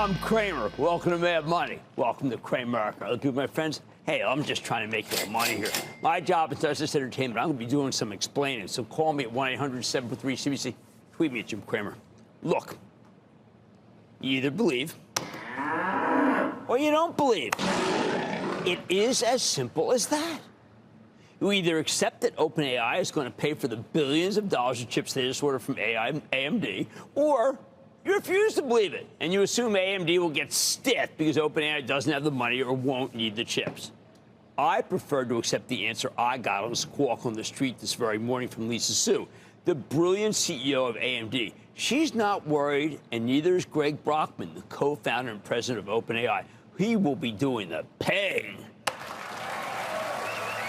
I'm Cramer. Welcome to Mad Money. Welcome to Cramer. Look, my friends. Hey, I'm just trying to make a little money here. My job is just entertainment. I'm going to be doing some explaining. So call me at 1-800-743-CBC. Tweet me at Jim Cramer. Look, you either believe or you don't believe. It is as simple as that. You either accept that OpenAI is going to pay for the billions of dollars of chips they just ordered from AMD, or you refuse to believe it, and you assume AMD will get stiff because OpenAI doesn't have the money or won't need the chips. I prefer to accept the answer I got on a squawk on the street this very morning from Lisa Su, the brilliant CEO of AMD. She's not worried, and neither is Greg Brockman, the co-founder and president of OpenAI. He will be doing the paying.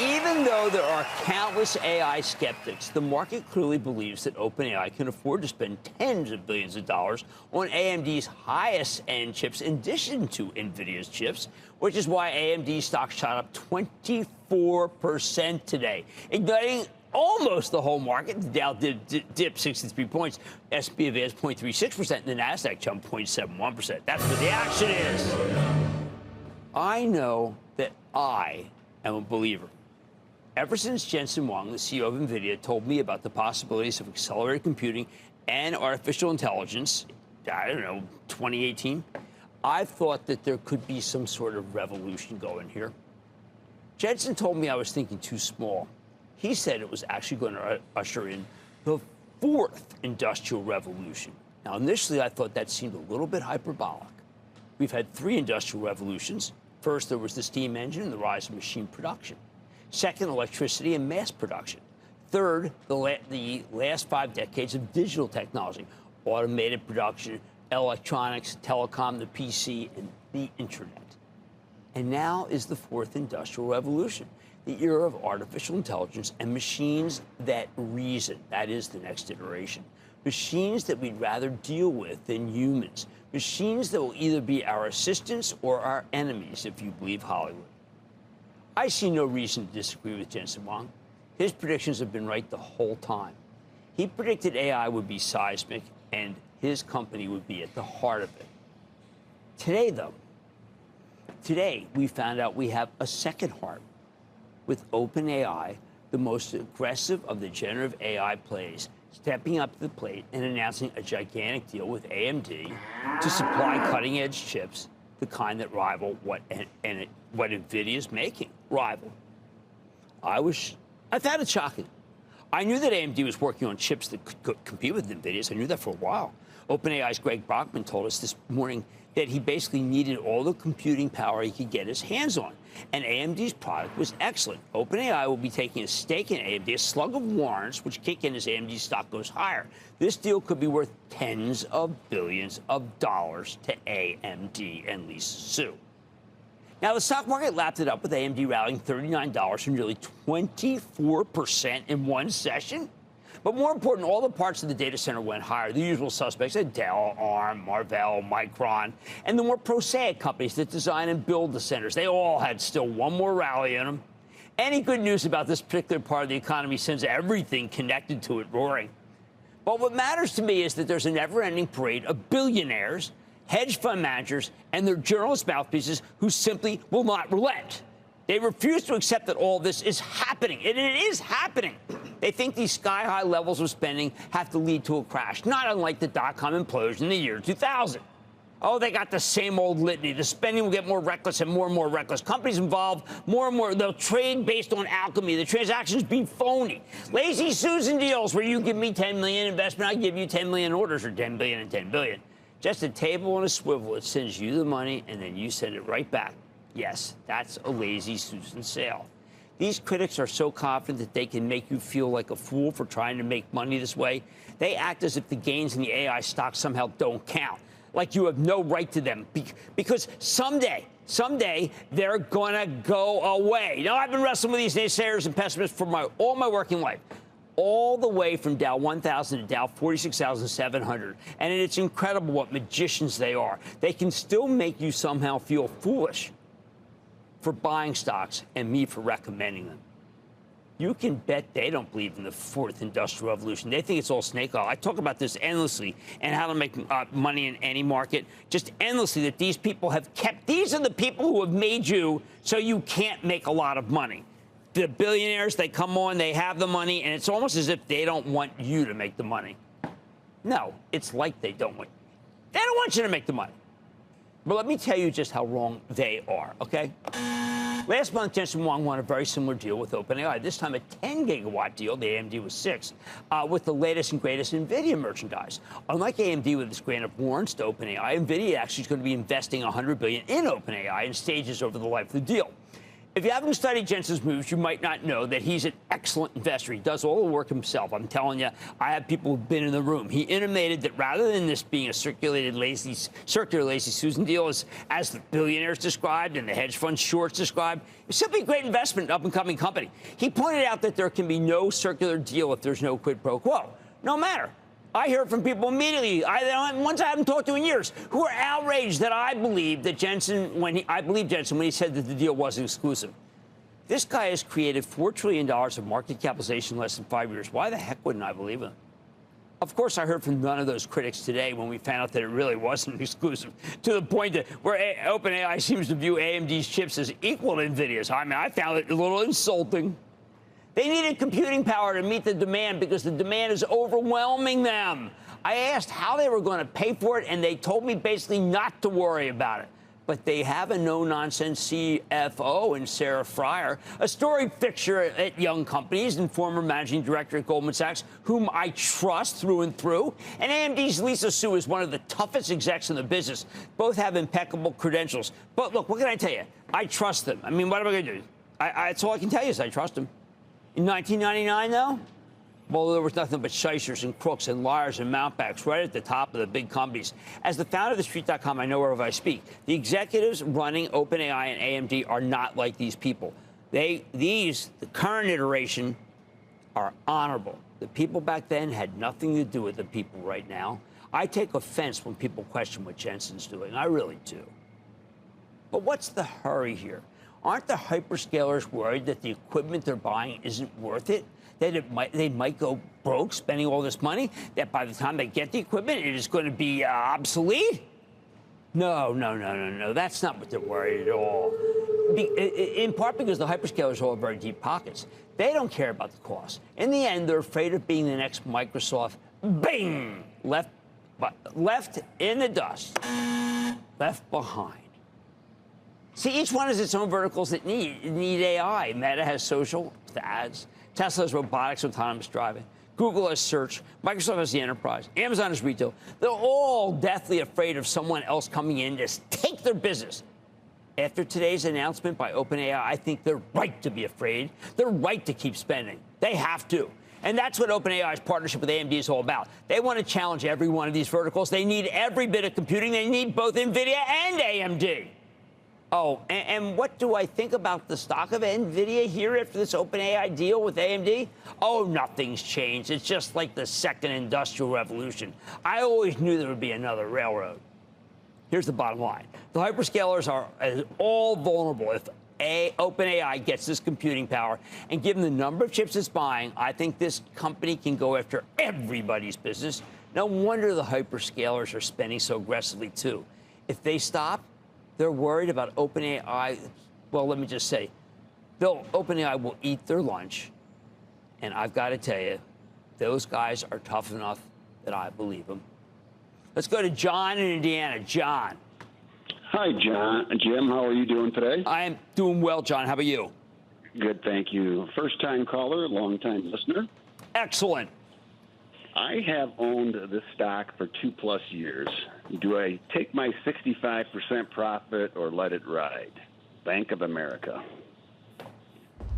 Even though there are countless AI skeptics, the market clearly believes that OpenAI can afford to spend tens of billions of dollars on AMD's highest-end chips in addition to Nvidia's chips, which is why AMD stock shot up 24% today, igniting almost the whole market. The Dow dipped 63 points, S&P advanced 0.36%, and the Nasdaq jumped 0.71%. That's where the action is. I know that I am a believer. Ever since Jensen Huang, the CEO of Nvidia, told me about the possibilities of accelerated computing and artificial intelligence, I don't know, 2018, I've thought that there could be some sort of revolution going here. Jensen told me I was thinking too small. He said it was actually going to usher in the fourth industrial revolution. Now, initially, I thought that seemed a little bit hyperbolic. We've had three industrial revolutions. First, there was the steam engine and the rise of machine production. Second, electricity and mass production. Third, the last 5 decades of digital technology, automated production, electronics, telecom, the PC, and the internet. And now is the fourth industrial revolution, the era of artificial intelligence and machines that reason. That is the next iteration. Machines that we'd rather deal with than humans. Machines that will either be our assistants or our enemies, if you believe Hollywood. I see no reason to disagree with Jensen Huang. His predictions have been right the whole time. He predicted AI would be seismic and his company would be at the heart of it. Today, though, we found out we have a second heart with OpenAI, the most aggressive of the generative AI plays, stepping up to the plate and announcing a gigantic deal with AMD to supply cutting-edge chips, the kind that rival what Nvidia is making. Rival. I found it shocking. I knew that AMD was working on chips that could compete with Nvidia's. I knew that for a while. OpenAI's Greg Brockman told us this morning that he basically needed all the computing power he could get his hands on. And AMD's product was excellent. OpenAI will be taking a stake in AMD, a slug of warrants, which kick in as AMD stock goes higher. This deal could be worth tens of billions of dollars to AMD and Lisa Su. Now, the stock market lapped it up with AMD rallying $39 or nearly 24% in one session. But more important, all the parts of the data center went higher. The usual suspects, Dell, ARM, Marvell, Micron, and the more prosaic companies that design and build the centers. They all had still one more rally in them. Any good news about this particular part of the economy sends everything connected to it roaring. But what matters to me is that there's a never-ending parade of billionaires, hedge fund managers, and their journalist mouthpieces who simply will not relent. They refuse to accept that all this is happening, and it is happening. They think these sky-high levels of spending have to lead to a crash, not unlike the dot-com implosion in the year 2000. Oh, they got the same old litany. The spending will get more reckless and more reckless. Companies involved more and more. They'll trade based on alchemy. The transactions be phony. Lazy Susan deals where you give me $10 million investment, I give you 10 million orders, or 10 billion and 10 billion. Just a table and a swivel. It sends you the money, and then you send it right back. Yes, that's a Lazy Susan sale. These critics are so confident that they can make you feel like a fool for trying to make money this way. They act as if the gains in the AI stock somehow don't count, like you have no right to them, because someday they're going to go away. Now, I've been wrestling with these naysayers and pessimists for all my working life, all the way from Dow 1000 to Dow 46,700. And it's incredible what magicians they are. They can still make you somehow feel foolish for buying stocks and me for recommending them. you can bet they don't believe in the fourth industrial revolution. They think it's all snake oil. I talk about this endlessly and how to make money in any market, just endlessly, that these people have kept. These are the people who have made you so you can't make a lot of money. The billionaires, they come on, they have the money, and it's almost as if they don't want you to make the money. No, it's like they don't want you to make the money. But let me tell you just how wrong they are, okay? Last month, Jensen Huang won a very similar deal with OpenAI, this time a 10-gigawatt deal. The AMD was 6, with the latest and greatest Nvidia merchandise. Unlike AMD with its grant of warrants to OpenAI, Nvidia actually is going to be investing $100 billion in OpenAI in stages over the life of the deal. If you haven't studied Jensen's moves, you might not know that he's an excellent investor. He does all the work himself. I'm telling you, I have people who've been in the room. He intimated that rather than this being a circular lazy Susan deal, as the billionaires described and the hedge fund shorts described, it's simply a great investment in an up-and-coming company. He pointed out that there can be no circular deal if there's no quid pro quo. No matter. I hear from people immediately, ones I haven't talked to in years, who are outraged that I believe that Jensen, when he said that the deal wasn't exclusive. This guy has created $4 trillion of market capitalization in less than 5 years. Why the heck wouldn't I believe him? Of course, I heard from none of those critics today when we found out that it really wasn't exclusive, to the point that where OpenAI seems to view AMD's chips as equal to Nvidia's. I mean, I found it a little insulting. They needed computing power to meet the demand because the demand is overwhelming them. I asked how they were going to pay for it, and they told me basically not to worry about it. But they have a no-nonsense CFO in Sarah Fryer, a storied fixture at young companies and former managing director at Goldman Sachs, whom I trust through and through. And AMD's Lisa Su is one of the toughest execs in the business. Both have impeccable credentials. But look, what can I tell you? I trust them. I mean, what am I going to do? That's all I can tell you is I trust them. In 1999, though, well, there was nothing but shysters and crooks and liars and mountebanks right at the top of the big companies. As the founder of TheStreet.com, I know wherever I speak. The executives running OpenAI and AMD are not like these people. The current iteration, are honorable. The people back then had nothing to do with the people right now. I take offense when people question what Jensen's doing. I really do. But what's the hurry here? Aren't the hyperscalers worried that the equipment they're buying isn't worth it? That they might go broke spending all this money? That by the time they get the equipment, it is going to be obsolete? No. That's not what they're worried at all. In part because the hyperscalers all have very deep pockets. They don't care about the cost. In the end, they're afraid of being the next Microsoft. Bing! Left in the dust. Left behind. See, each one has its own verticals that need AI. Meta has social, the ads. Tesla has robotics, autonomous driving. Google has search. Microsoft has the enterprise. Amazon has retail. They're all deathly afraid of someone else coming in to take their business. After today's announcement by OpenAI, I think they're right to be afraid. They're right to keep spending. They have to. And that's what OpenAI's partnership with AMD is all about. They want to challenge every one of these verticals. They need every bit of computing. They need both NVIDIA and AMD. Oh, and what do I think about the stock of NVIDIA here after this OpenAI deal with AMD? Oh, nothing's changed. It's just like the second industrial revolution. I always knew there would be another railroad. Here's the bottom line. The hyperscalers are all vulnerable if OpenAI gets this computing power. And given the number of chips it's buying, I think this company can go after everybody's business. No wonder the hyperscalers are spending so aggressively, too. If they stop, they're worried about OpenAI. Well, let me just say, OpenAI will eat their lunch. And I've got to tell you, those guys are tough enough that I believe them. Let's go to John in Indiana. John. Hi, Jim. How are you doing today? I am doing well, John. How about you? Good, thank you. First-time caller, long-time listener. Excellent. I have owned this stock for 2+ years. Do I take my 65% profit or let it ride? Bank of America.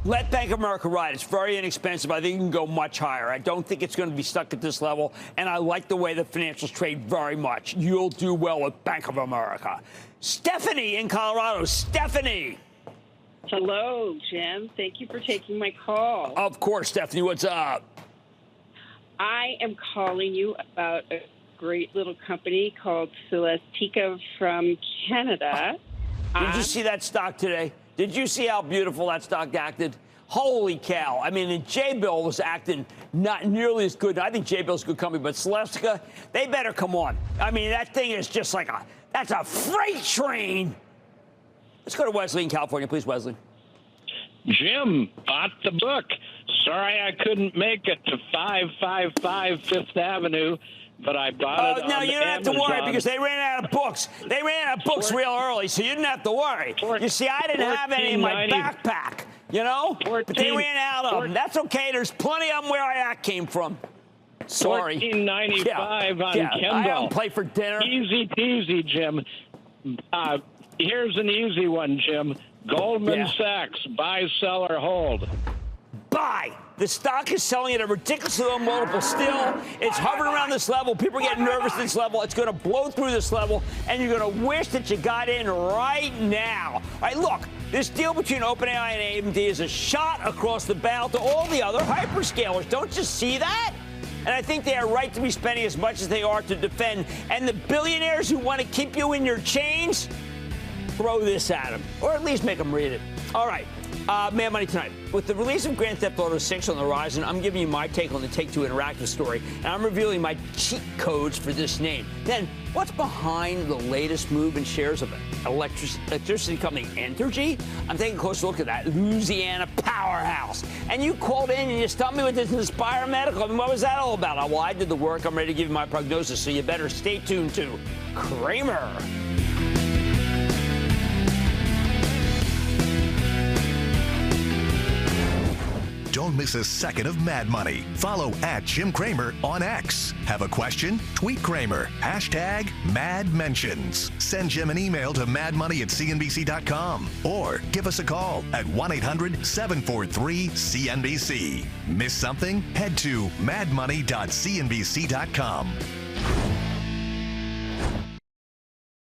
Let Bank of America ride. It's very inexpensive. I think it can go much higher. I don't think it's going to be stuck at this level, and I like the way the financials trade very much. You'll do well with Bank of America. Stephanie in Colorado. Stephanie. Hello, Jim. Thank you for taking my call. Of course, Stephanie. What's up? I am calling you about a great little company called Celestica from Canada. Did you see that stock today? Did you see how beautiful that stock acted? Holy cow. I mean, the J-Bill was acting not nearly as good. I think J-Bill's a good company, but Celestica, they better come on. I mean, that thing is just like that's a freight train. Let's go to Wesley in California, please, Wesley. Jim, bought the book. Sorry I couldn't make it to 555 Fifth Avenue, but I bought it on no, you don't have to Amazon. worry because they ran out of books. They ran out of books real early, so you didn't have to worry. You see, I didn't have any in my backpack, you know? But they ran out of them. That's okay. There's plenty of them where I came from. Sorry. $14.95 on Kindle. I haven't played for dinner. Easy peasy, Jim. Here's an easy one, Jim. Goldman Sachs, buy, sell, or hold. Buy. The stock is selling at a ridiculously low multiple still. It's hovering around this level. People are getting nervous at this level. It's going to blow through this level, and you're going to wish that you got in right now. All right, look, this deal between OpenAI and AMD is a shot across the bow to all the other hyperscalers. Don't you see that? And I think they are right to be spending as much as they are to defend. And the billionaires who want to keep you in your chains, throw this at them, or at least make them read it. All right. Mad Money tonight. With the release of Grand Theft Auto 6 on the horizon, I'm giving you my take on the Take-Two Interactive story, and I'm revealing my cheat codes for this name. Then, what's behind the latest move in shares of electricity company Entergy? I'm taking a close look at that Louisiana powerhouse. And you called in and you stumped me with this Inspire Medical. I mean, what was that all about? Well, I did the work. I'm ready to give you my prognosis, so you better stay tuned to Cramer. Don't miss a second of Mad Money. Follow @Jim Cramer on X. Have a question? Tweet Cramer. #MadMentions. Send Jim an email to madmoney@cnbc.com or give us a call at 1-800-743-CNBC. Miss something? Head to madmoney.cnbc.com.